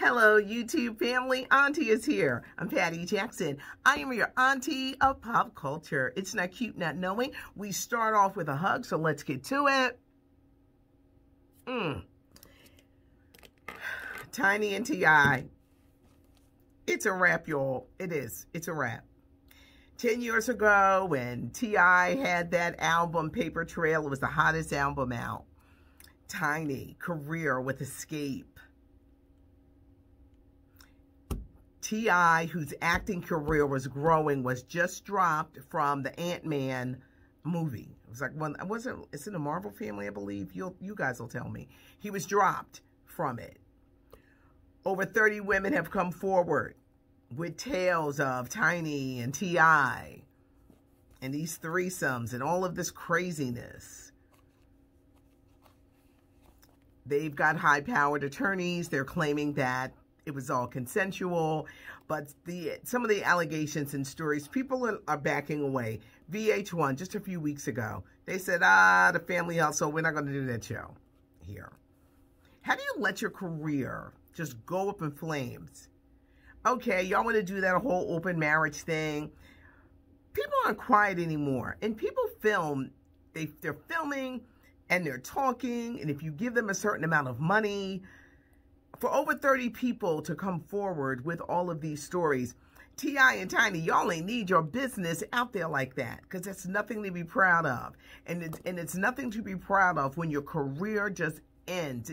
Hello, YouTube family. Auntie is here. I'm Patty Jackson. I am your auntie of pop culture. It's not cute not knowing. We start off with a hug, so let's get to it. Tiny and T.I. It's a wrap, y'all. It is. It's a wrap. 10 years ago, when T.I. had that album, Paper Trail, it was the hottest album out. Tiny, career with Escape. T.I., whose acting career was growing, was just dropped from the Ant-Man movie. It was like one, it's in the Marvel family, I believe. You guys will tell me. He was dropped from it. Over 30 women have come forward with tales of Tiny and T.I. and these threesomes and all of this craziness. They've got high-powered attorneys. They're claiming that it was all consensual, but some of the allegations and stories, people are backing away. VH1, just a few weeks ago, they said, the family hustle, we're not going to do that show here. How do you let your career just go up in flames? Okay, y'all want to do that whole open marriage thing. People aren't quiet anymore, and people film, they're filming and they're talking, and if you give them a certain amount of money, for over 30 people to come forward with all of these stories, T.I. and Tiny, y'all ain't need your business out there like that, because it's nothing to be proud of. And it's nothing to be proud of when your career just ends.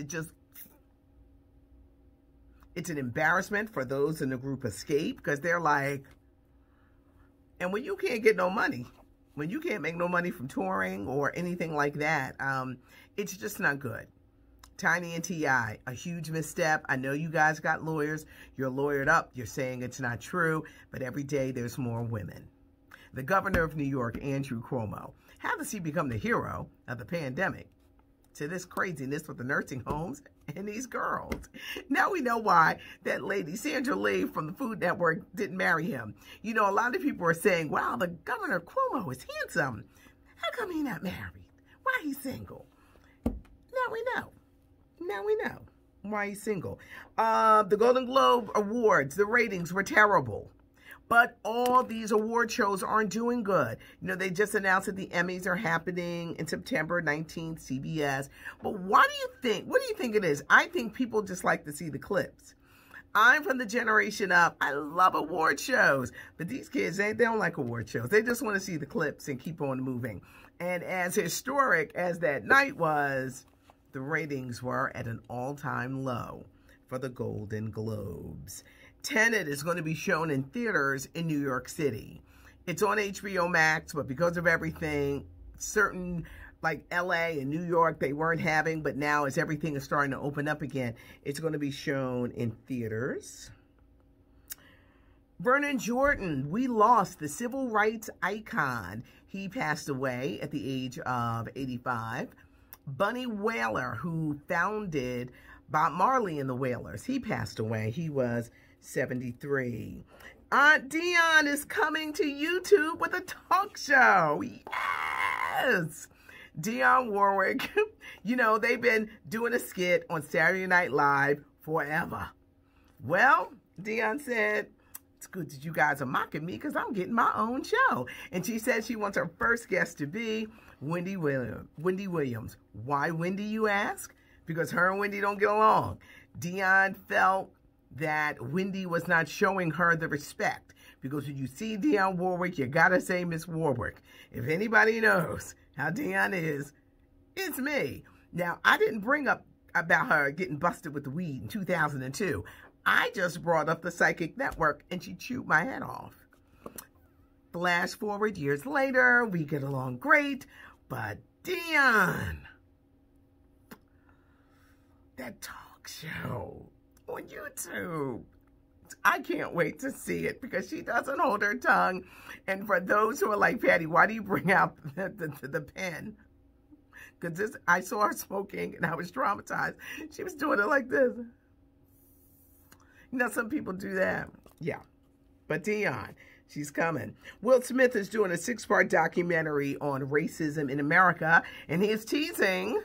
It's an embarrassment for those in the group Escape, because they're like, and when you can't get no money, when you can't make no money from touring or anything like that, it's just not good. Tiny and T.I., a huge misstep. I know you guys got lawyers. You're lawyered up. You're saying it's not true, but every day there's more women. The governor of New York, Andrew Cuomo, how does he become the hero of the pandemic to this craziness with the nursing homes and these girls? Now we know why that lady, Sandra Lee from the Food Network, didn't marry him. You know, a lot of people are saying, wow, the governor Cuomo is handsome. How come he's not married? Why he's single? Now we know. Now we know why he's single. The Golden Globe Awards, the ratings were terrible. But all these award shows aren't doing good. You know, they just announced that the Emmys are happening in September 19th, CBS. But what do you think it is? I think people just like to see the clips. I'm from the generation of, I love award shows. But these kids, they don't like award shows. They just want to see the clips and keep on moving. And as historic as that night was, the ratings were at an all-time low for the Golden Globes. Tenet is going to be shown in theaters in New York City. It's on HBO Max, but because of everything, certain like LA and New York, they weren't having, but now as everything is starting to open up again, it's going to be shown in theaters. Vernon Jordan, we lost the civil rights icon. He passed away at the age of 85. Bunny Wailer, who founded Bob Marley and the Wailers, he passed away. He was 73. Aunt Dion is coming to YouTube with a talk show. Yes! Dionne Warwick, you know, they've been doing a skit on Saturday Night Live forever. Well, Dion said, it's good that you guys are mocking me because I'm getting my own show. And she said she wants her first guest to be Wendy Williams. Why Wendy, you ask? Because her and Wendy don't get along. Dionne felt that Wendy was not showing her the respect. Because when you see Dionne Warwick, you gotta say Miss Warwick. If anybody knows how Dionne is, it's me. Now, I didn't bring up about her getting busted with the weed in 2002. I just brought up the Psychic Network, and she chewed my head off. Flash forward years later, we get along great, but Dionne, that talk show on YouTube, I can't wait to see it because she doesn't hold her tongue. And for those who are like, Patty, why do you bring out the pen? Because I saw her smoking and I was traumatized. She was doing it like this. You know, some people do that. Yeah. But Dionne, she's coming. Will Smith is doing a 6-part documentary on racism in America, and he is teasing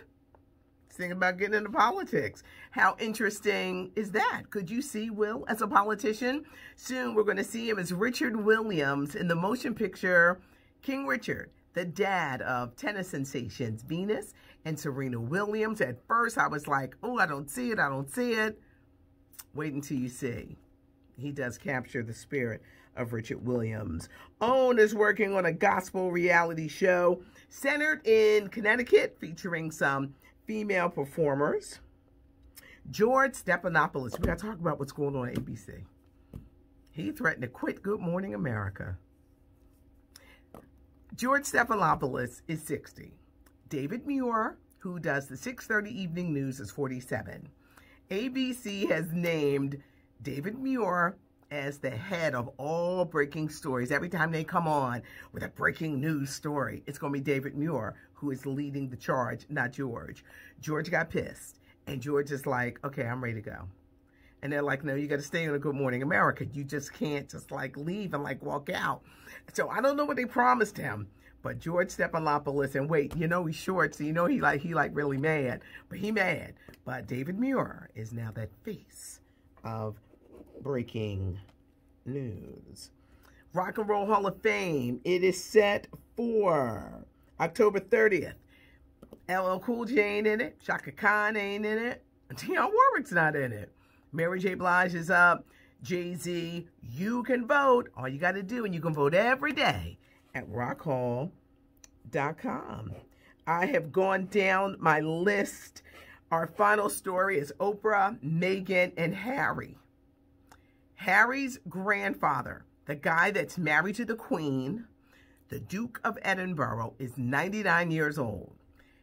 He's thinking about getting into politics. How interesting is that? Could you see Will as a politician? Soon we're going to see him as Richard Williams in the motion picture King Richard, the dad of tennis sensations Venus and Serena Williams. At first I was like, oh, I don't see it. I don't see it. Wait until you see. He does capture the spirit of Richard Williams. OWN is working on a gospel reality show centered in Connecticut, featuring some female performers. George Stephanopoulos, we got to talk about what's going on at ABC. He threatened to quit Good Morning America. George Stephanopoulos is 60. David Muir, who does the 6:30 evening news, is 47. ABC has named David Muir as the head of all breaking stories. Every time they come on with a breaking news story, it's going to be David Muir who is leading the charge, not George. George got pissed, and George is like, okay, I'm ready to go. And they're like, no, you got to stay on a Good Morning America. You just can't just like leave and like walk out. So I don't know what they promised him, but George Stephanopoulos, and wait, you know he's short, so you know he really mad, but he mad. But David Muir is now that face of breaking news. Rock and Roll Hall of Fame, it is set for October 30th. LL Cool J ain't in it. Shaka Khan ain't in it. Dionne Warwick's not in it. Mary J. Blige is up. Jay-Z. You can vote. All you got to do, and you can vote every day at rockhall.com. I have gone down my list. Our final story is Oprah, Meghan, and Harry. Harry's grandfather, the guy that's married to the Queen, the Duke of Edinburgh, is 99 years old.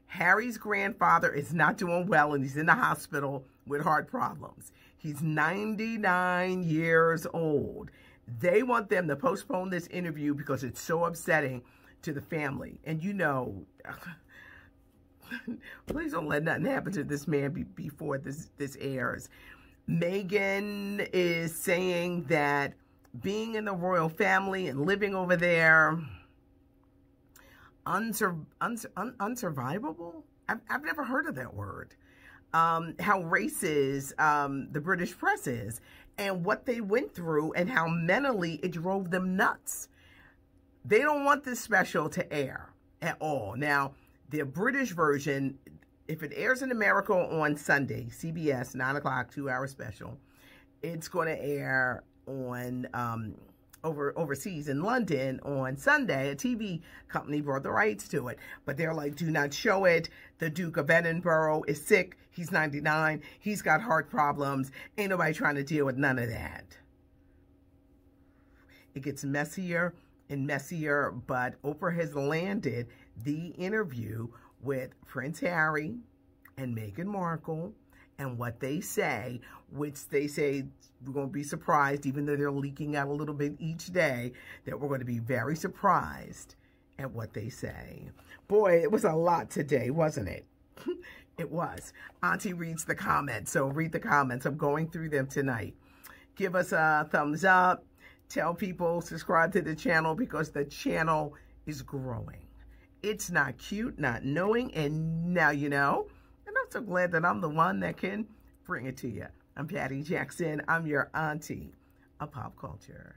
Harry's grandfather is not doing well, and he's in the hospital with heart problems. He's 99 years old. They want them to postpone this interview because it's so upsetting to the family. And you know, please don't let nothing happen to this man before this airs. Meghan is saying that being in the royal family and living over there, unsurvivable? I've never heard of that word. How racist the British press is, and what they went through, and how mentally it drove them nuts. They don't want this special to air at all. Now, the British version, if it airs in America on Sunday, CBS, 9 o'clock, 2-hour special, it's going to air on overseas in London on Sunday. A TV company brought the rights to it, but they're like, do not show it. The Duke of Edinburgh is sick. He's 99. He's got heart problems. Ain't nobody trying to deal with none of that. It gets messier and messier, but Oprah has landed the interview with Prince Harry and Meghan Markle, and what they say, which they say we're going to be surprised, even though they're leaking out a little bit each day, that we're going to be very surprised at what they say. Boy, it was a lot today, wasn't it? It was. Auntie reads the comments, so read the comments. I'm going through them tonight. Give us a thumbs up. Tell people, subscribe to the channel, because the channel is growing. It's not cute, not knowing, and now you know. And I'm so glad that I'm the one that can bring it to you. I'm Patty Jackson. I'm your auntie of pop culture.